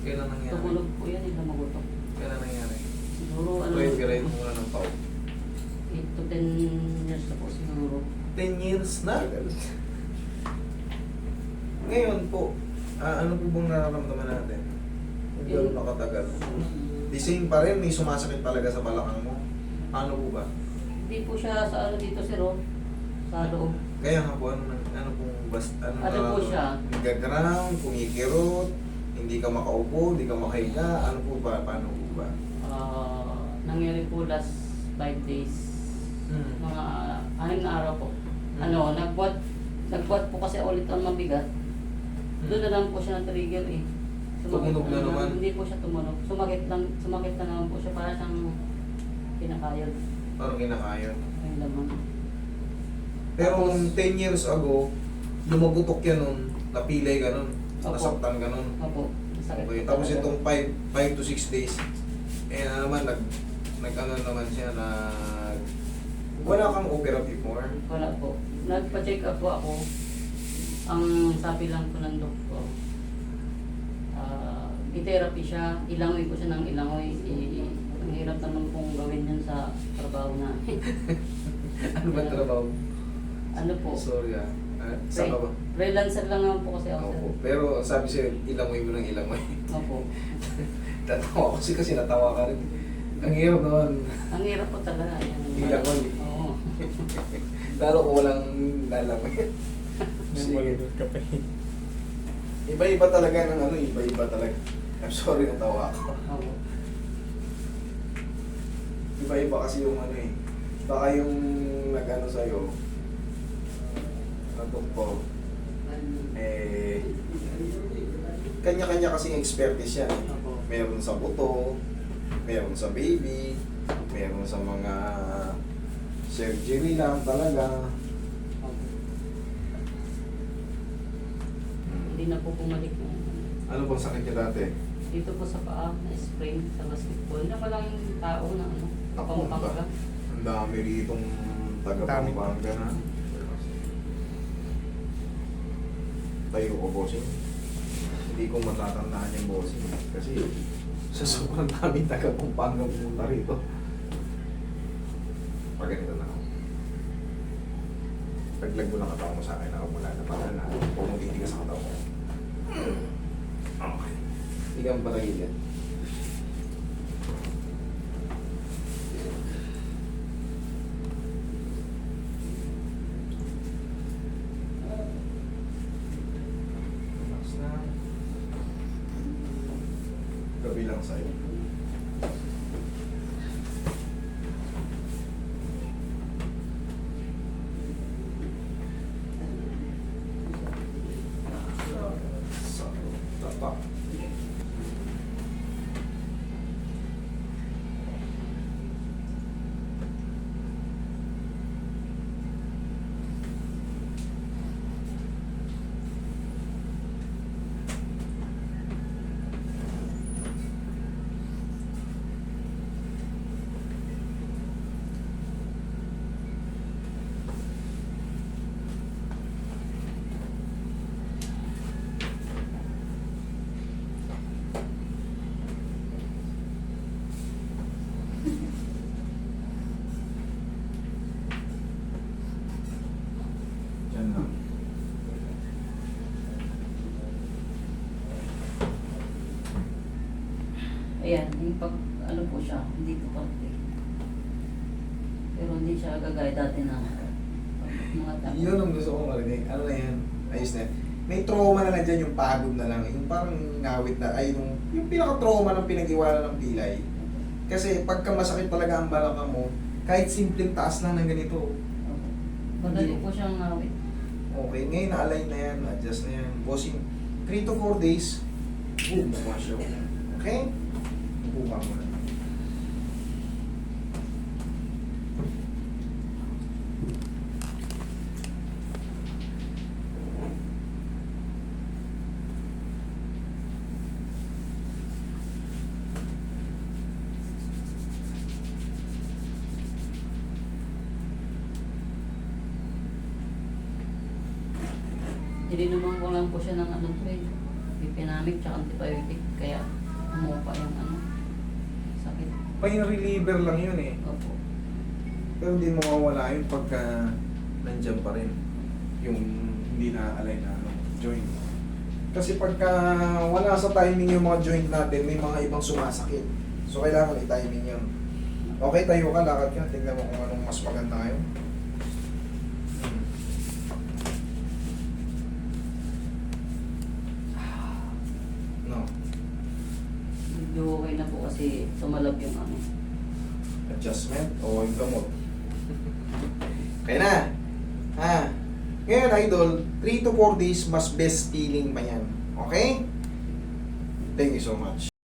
Kailan nangyari? Tumunog po yan, lumagutok. Kailan nangyari? Siguro ano, Pray muna ng pao. 8 to 10 years na po siguro. 10 years na? Ngayon po, ano po bang nararamdaman natin? Kung gano'n nakatagal. The same pa rin, may sumasakit talaga sa balakang mo. Ano po ba? Hindi po siya sa ano dito sir, oh. Sa loob. Kaya nga po, ano pong Ano po siya? Nagaground, kumikirot, hindi ka makaupo, hindi ka makahiga, ano po ba, paano po ba? Nangyari po last 5 days. Mga 6 na araw po. Ano, nagbuhat po kasi ulit ang mabigat. Doon na lang po siya na-trigger eh. Tumunog na naman? Hindi po siya tumunog. Sumakit na naman po siya para siyang kinakayod. Parang kinakayod. Ay laman. Pero Tapos, nung 10 years ago, lumagutok yan nun, napilay ka nun, Opo. nasaktan ka nun. Opo, masakit Okay, po tapos talaga. itong 5 to 6 days, naman, nag-ano naman siya, wala kang opera before. Wala po. Nagpa-check up po ako. Ang sabi lang po ng doktor, i-therapy siya, ilangoy ko siya ng ilangoy. Ang hirap naman pong gawin yan sa trabaho namin. Ano ba trabaho? Ano po? Sorry saan ka ba? Freelancer lang naman po kasi ako. Opo. sir. Pero sabi siya, ilangoy mo ng ilangoy. Opo. Tatawa ko kasi natawa ka rin. Ang hirap naman. Ang hirap po talaga. Yan. Ilangoy. Oo. Lalo ko walang lalangoy. Malulot ka pa eh. Iba-iba talaga ng ano, iba-iba talaga. I'm sorry, natawa ako. Opo. Iba-iba kasi yung ano eh. Baka yung nag-ano sa'yo, na doktor, kanya-kanya kasing expertise yan. Opo. Meron sa buto, meron sa baby, meron sa mga surgery lang talaga. Opo. Hindi na po bumalik na. Ano bang sakit niya dati? Dito po sa paa, na sprain sa basketball. Hindi naman lang yung tao na ano, Naku, Pampanga. Ang dami ritong taga-Pampanga na. Tayo ko, bossing. Hindi ko matatandaan yung bossing. Kasi sa sobrang dami taga-Pampanga pumunta rito. Pag ganito na ako. Paglag mo lang katawan mo sa akin, nakamula na pala na kung magtitigas sa katawan mo. Okay. Hindi ka mapatagil yan. Relax na. Gabi lang sa'yo. Sa tapak. Yan lang. Ayan, yung pag, ano po siya, hindi po konti. Pero hindi siya gagaya dati na mga tao. Yun ang gusto kong marinig. Ano na yan? Ayos na yan. May trauma na dyan, yung pagod na lang. Yung parang ngawit na, ay yung pinaka-trauma ng pinag-iwanan ng pilay. Kasi pagka masakit talaga ang balakang mo, kahit simpleng taas lang ng ganito. Madali po siyang ngawit. Okay, ngayon na-align na yan, adjust na yan. Bossing, 3 to 4 days, boom, bumasyo. Okay? Buka mo na. Ininuman ko lang po siya ng ano to eh. Bipinamic tsaka antibiotic. Kaya pain reliever lang yun eh. Opo. Pero hindi mawawala yun pagka nandyan pa rin. Yung hindi na-align na joint. Kasi pagka wala sa timing yung mga joint natin, may mga ibang sumasakit. So kailangan i-timing yun. Okay, tayo ka, lakad ka. Tingnan mo kung anong mas maganda ngayon. No. Medyo okay na po kasi tumalab yung ano. Adjustment o yung gamot. Kaya na. Ha. Ngayon, idol, 3 to 4 days, mas best feeling pa yan. Okay? Thank you so much.